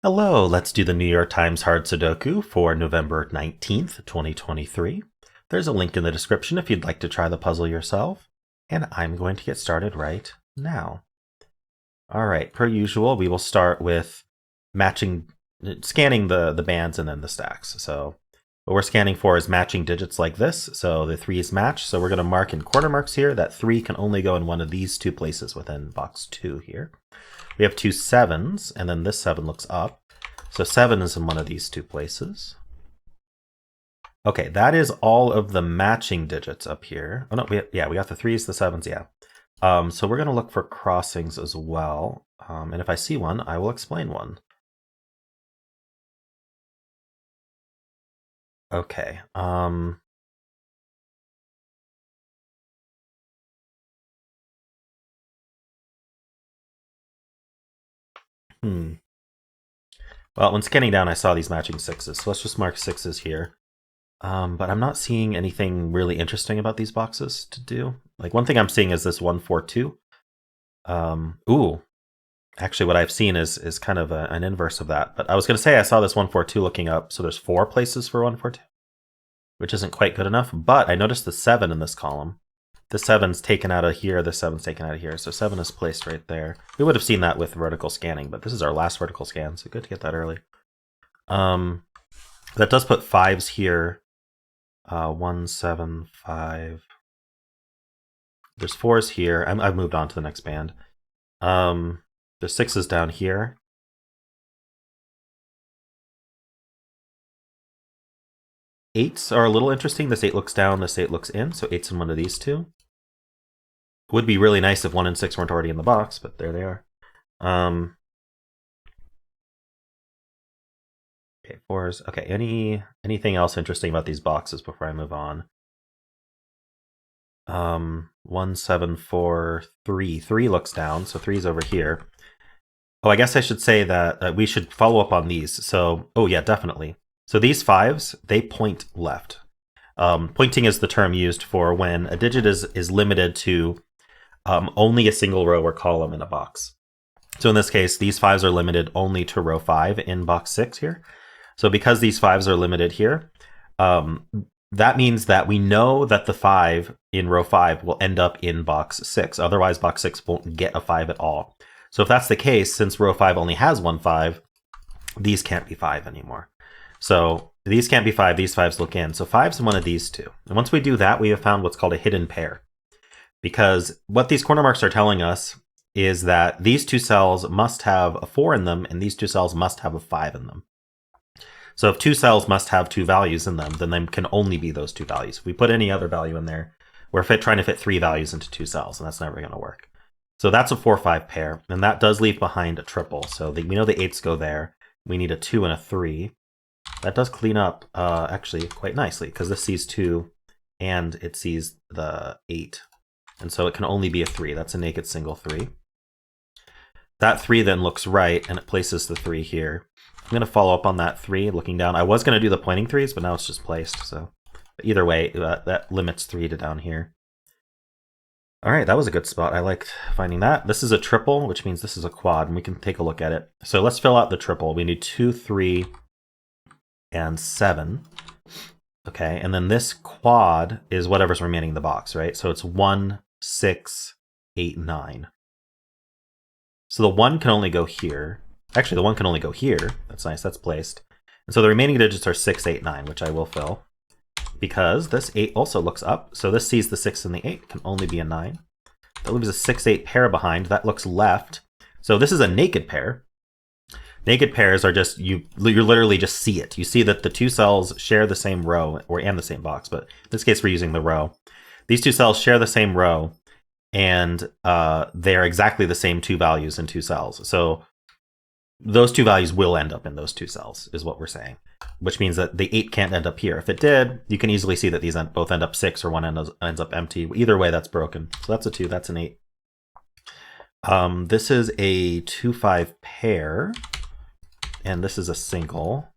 Hello, let's do the New York Times Hard Sudoku for November 19th, 2023. There's a link in the description if you'd like to try the puzzle yourself, and I'm going to get started right now. All right, per usual, we will start with scanning the bands and then the stacks. So what we're scanning for is matching digits like this, so the threes match. So we're going to mark in corner marks here that 3 can only go in one of these two places within box 2 here. We have two 7s, and then this 7 looks up. So 7 is in one of these two places. Okay, that is all of the matching digits up here. Oh no, we got the 3s, the 7s, yeah. So we're going to look for crossings as well. And if I see one, I will explain one. Okay. Well, when scanning down, I saw these matching 6s, so let's just mark 6s here. But I'm not seeing anything really interesting about these boxes to do. Like, one thing I'm seeing is this 142. Ooh. Actually, what I've seen is kind of an inverse of that. But I was going to say I saw this 142 looking up, so there's 4 places for 142, which isn't quite good enough. But I noticed the 7 in this column. The 7's taken out of here, the 7's taken out of here, so 7 is placed right there. We would have seen that with vertical scanning, but this is our last vertical scan, so good to get that early. That does put 5s here. 1, 7, 5. There's 4s here. I've moved on to the next band. There's 6s down here. Eights are a little interesting. This 8 looks down, this 8 looks in, so 8's in one of these two. Would be really nice if 1 and 6 weren't already in the box, but there they are. Okay, 4s. Okay, anything else interesting about these boxes before I move on? 1, 7, 4, 3. 3 looks down, so 3's over here. Oh, I guess I should say that we should follow up on these. So, oh yeah, definitely. So these 5s, they point left. Pointing is the term used for when a digit is limited to only a single row or column in a box. So in this case, these 5s are limited only to row 5 in box 6 here. So because these 5s are limited here, that means that we know that the 5 in row 5 will end up in box 6. Otherwise, box 6 won't get a 5 at all. So if that's the case, since row 5 only has one 5, these can't be 5 anymore. So these can't be 5, these 5s look in. So 5's in one of these two. And once we do that, we have found what's called a hidden pair. Because what these corner marks are telling us is that these two cells must have a 4 in them, and these two cells must have a 5 in them. So if two cells must have 2 values in them, then they can only be those 2 values. If we put any other value in there, we're trying to fit 3 values into 2 cells, and that's never going to work. So that's a 4-5 pair, and that does leave behind a triple. So we know the 8s go there. We need a 2 and a 3. That does clean up actually quite nicely, because this sees 2 and it sees the 8. And so it can only be a 3. That's a naked single 3. That 3 then looks right, and it places the 3 here. I'm going to follow up on that 3, looking down. I was going to do the pointing 3s, but now it's just placed. So but either way, that limits 3 to down here. All right, that was a good spot. I liked finding that. This is a triple, which means this is a quad, and we can take a look at it. So let's fill out the triple. We need 2, 3, and 7. Okay, and then this quad is whatever's remaining in the box, right? So it's 1, 6, 8, 9. So the 1 can only go here. Actually, the 1 can only go here. That's nice, that's placed. And so the remaining digits are 6, 8, 9, which I will fill. Because this 8 also looks up, so this sees the 6 and the 8, can only be a 9. That leaves a 6-8 pair behind, that looks left. So this is a naked pair. Naked pairs are just, you literally just see it. You see that the 2 cells share the same row, and the same box, but in this case we're using the row. These 2 cells share the same row, and they're exactly the same 2 values in 2 cells. So those 2 values will end up in those 2 cells, is what we're saying. Which means that the 8 can't end up here. If it did, you can easily see that these both end up 6 or one ends up empty. Either way, that's broken. So that's a 2, that's an 8. This is a 2-5 pair, and this is a single.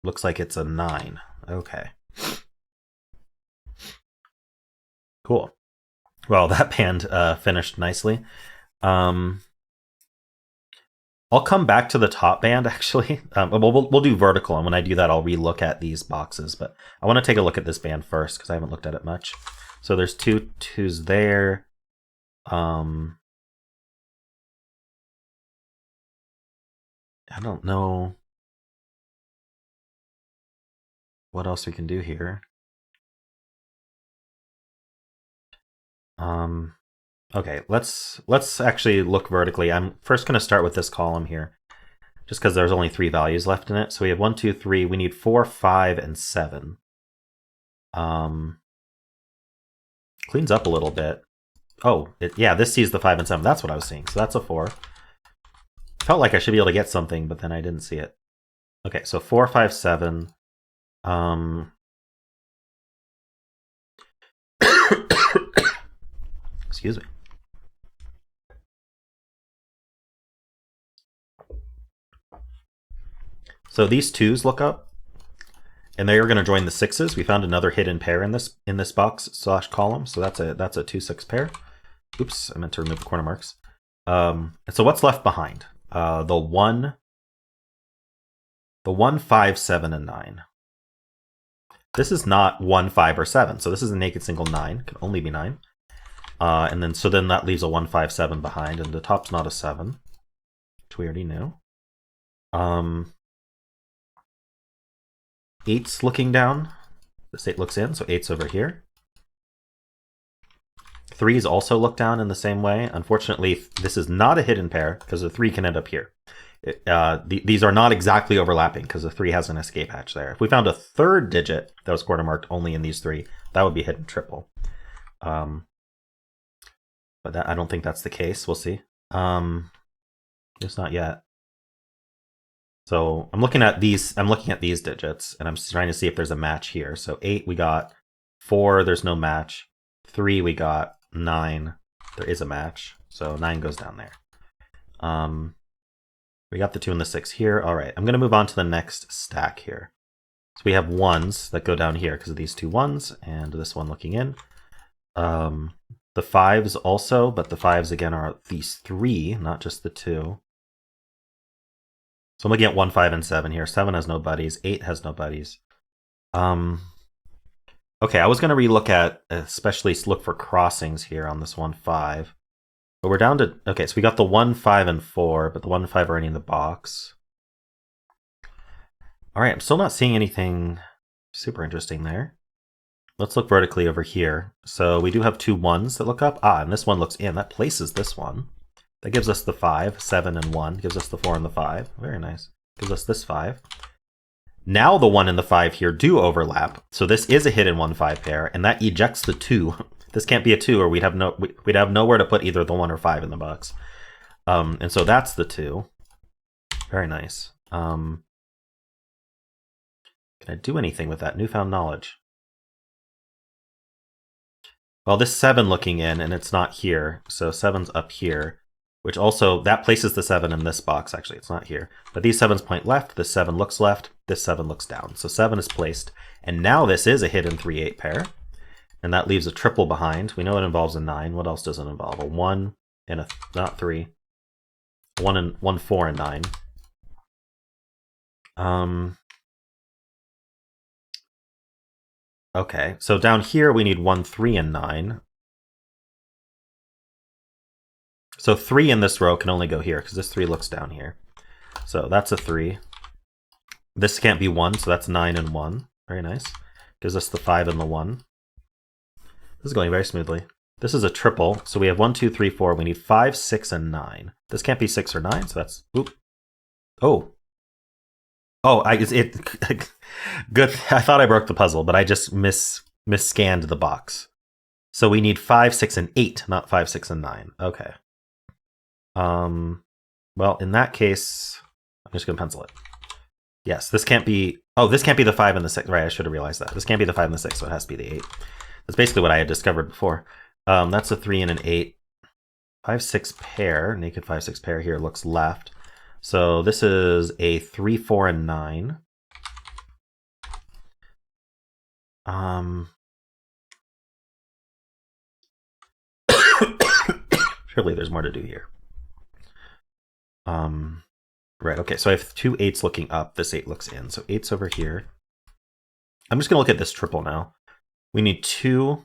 Looks like it's a 9. Okay. Cool. Well, that band finished nicely. I'll come back to the top band actually. We'll do vertical, and when I do that, I'll relook at these boxes. But I want to take a look at this band first because I haven't looked at it much. So there's two twos there. I don't know what else we can do here. Okay, let's actually look vertically. I'm first going to start with this column here, just because there's only 3 values left in it. So we have 1, 2, 3. We need 4, 5, and 7. Cleans up a little bit. Oh, yeah, this sees the 5 and 7. That's what I was seeing. So that's a 4. Felt like I should be able to get something, but then I didn't see it. Okay, so 4, 5, 7. Excuse me. So these 2s look up, and they are going to join the 6s. We found another hidden pair in this box / column, so that's a 2-6 pair. Oops, I meant to remove the corner marks. And so what's left behind? The 1, 5, 7, and 9. This is not 1, 5, or 7, so this is a naked single 9. It can only be 9. And then that leaves a 1, 5, 7 behind, and the top's not a 7, which we already knew. 8's looking down. This 8 looks in, so 8's over here. 3's also look down in the same way. Unfortunately, this is not a hidden pair because the 3 can end up here. These are not exactly overlapping because the 3 has an escape hatch there. If we found a 3rd digit that was quarter marked only in these 3, that would be hidden triple. But I don't think that's the case. We'll see. Just not yet. So I'm looking at these digits, and I'm trying to see if there's a match here. So 8 we got, 4 there's no match, 3 we got, 9 there is a match. So 9 goes down there. We got the 2 and the 6 here. All right, I'm going to move on to the next stack here. So we have 1s that go down here because of these 2 1s, and this one looking in. The 5s also, but the 5s again are these 3, not just the 2. So I'm looking at 1, 5, and 7 here. 7 has no buddies. 8 has no buddies. Okay, I was going to relook at, especially look for crossings here on this 1, 5. But we're down to, okay, so we got the 1, 5, and 4, but the 1 and 5 are already in the box. All right, I'm still not seeing anything super interesting there. Let's look vertically over here. So we do have 2 1s that look up. And this one looks in. That places this one. That gives us the 5, 7, and 1. Gives us the 4 and the 5. Very nice. Gives us this 5. Now the 1 and the 5 here do overlap. So this is a hidden 1, 5 pair, and that ejects the 2. This can't be a 2, or we'd have nowhere to put either the 1 or 5 in the box. And so that's the 2. Very nice. Can I do anything with that newfound knowledge? Well, this 7 looking in, and it's not here. So 7's up here. Which also, that places the 7 in this box. Actually, it's not here. But these 7s point left. This 7 looks left. This 7 looks down. So 7 is placed. And now this is a hidden 3-8 pair. And that leaves a triple behind. We know it involves a 9. What else does it involve? A 1 and a, not 3. 1, 4, and 9. Okay, so down here we need 1, 3, and 9. So 3 in this row can only go here because this 3 looks down here. So that's a 3. This can't be 1, so that's 9 and 1. Very nice. Gives us the 5 and the 1. This is going very smoothly. This is a triple, so we have 1, 2, 3, 4. We need 5, 6, and 9. This can't be 6 or 9, so that's... Oop. Oh. Oh, good. I thought I broke the puzzle, but I just misscanned the box. So we need 5, 6, and 8, not 5, 6, and 9. Okay. Well, in that case, I'm just going to pencil it. Yes, this can't be... Oh, this can't be the 5 and the 6. Right, I should have realized that. This can't be the 5 and the 6, so it has to be the 8. That's basically what I had discovered before. That's a 3 and an 8. 5, 6 pair. Naked 5, 6 pair here looks left. So this is a 3, 4, and 9. Surely there's more to do here. Right, okay, so I have 2 8s looking up. This 8 looks in. So 8's over here. I'm just going to look at this triple now. We need 2,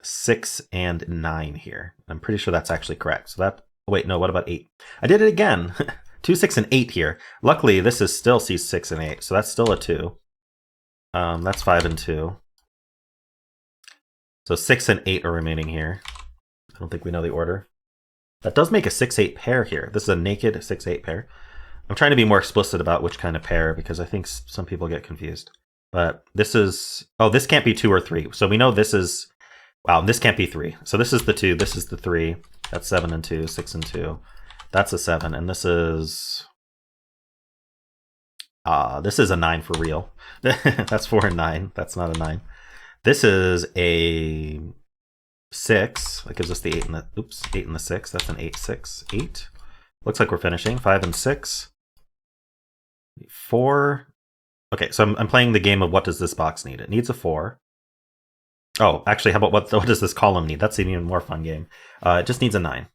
6, and 9 here. I'm pretty sure that's actually correct. So that... Wait, no, what about 8? I did it again. 2, 6, and 8 here. Luckily, this is still C6 and 8, so that's still a 2. That's 5 and 2. So 6 and 8 are remaining here. I don't think we know the order. That does make a 6-8 pair here. This is a naked 6-8 pair. I'm trying to be more explicit about which kind of pair because I think some people get confused. But this is... Oh, this can't be 2 or 3. So we know this is... Wow, this can't be 3. So this is the 2, this is the 3. That's 7 and 2, 6 and 2. That's a 7, and this is a 9 for real. That's 4 and 9. That's not a 9. This is a 6. That gives us the 8 and the 8 and the 6. That's an 8, 6, 8. Looks like we're finishing. 5 and 6. 4. Okay, so I'm playing the game of what does this box need? It needs a 4. Oh, actually, how about what does this column need? That's an even more fun game. It just needs a 9.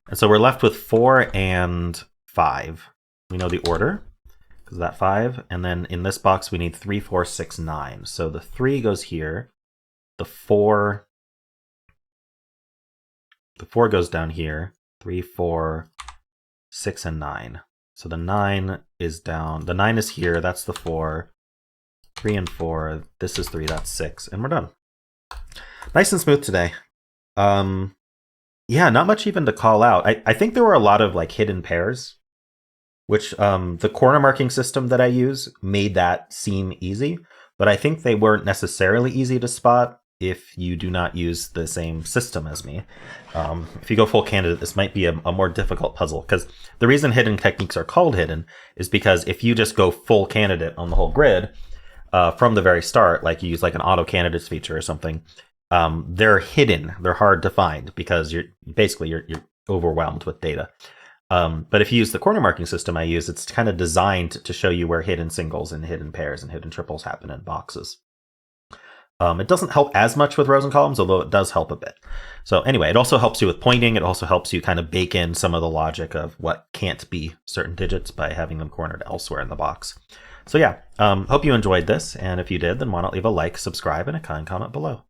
And so we're left with 4 and 5. We know the order because of that 5. And then in this box, we need 3, 4, 6, 9. So the 3 goes here. The 4 goes down here. 3, 4, 6, and 9. So the 9 is down. The 9 is here. That's the 4. 3 and 4. This is 3. That's 6. And we're done. Nice and smooth today. Yeah, not much even to call out. I think there were a lot of like hidden pairs, which the corner marking system that I use made that seem easy, but I think they weren't necessarily easy to spot if you do not use the same system as me. If you go full candidate, this might be a more difficult puzzle, because the reason hidden techniques are called hidden is because if you just go full candidate on the whole grid from the very start, like you use like an auto candidates feature or something, they're hidden. They're hard to find because you're overwhelmed with data. But if you use the corner marking system I use, it's kind of designed to show you where hidden singles and hidden pairs and hidden triples happen in boxes. It doesn't help as much with rows and columns, although it does help a bit. So anyway, it also helps you with pointing. It also helps you kind of bake in some of the logic of what can't be certain digits by having them cornered elsewhere in the box. So yeah, hope you enjoyed this. And if you did, then why not leave a like, subscribe, and a kind comment below.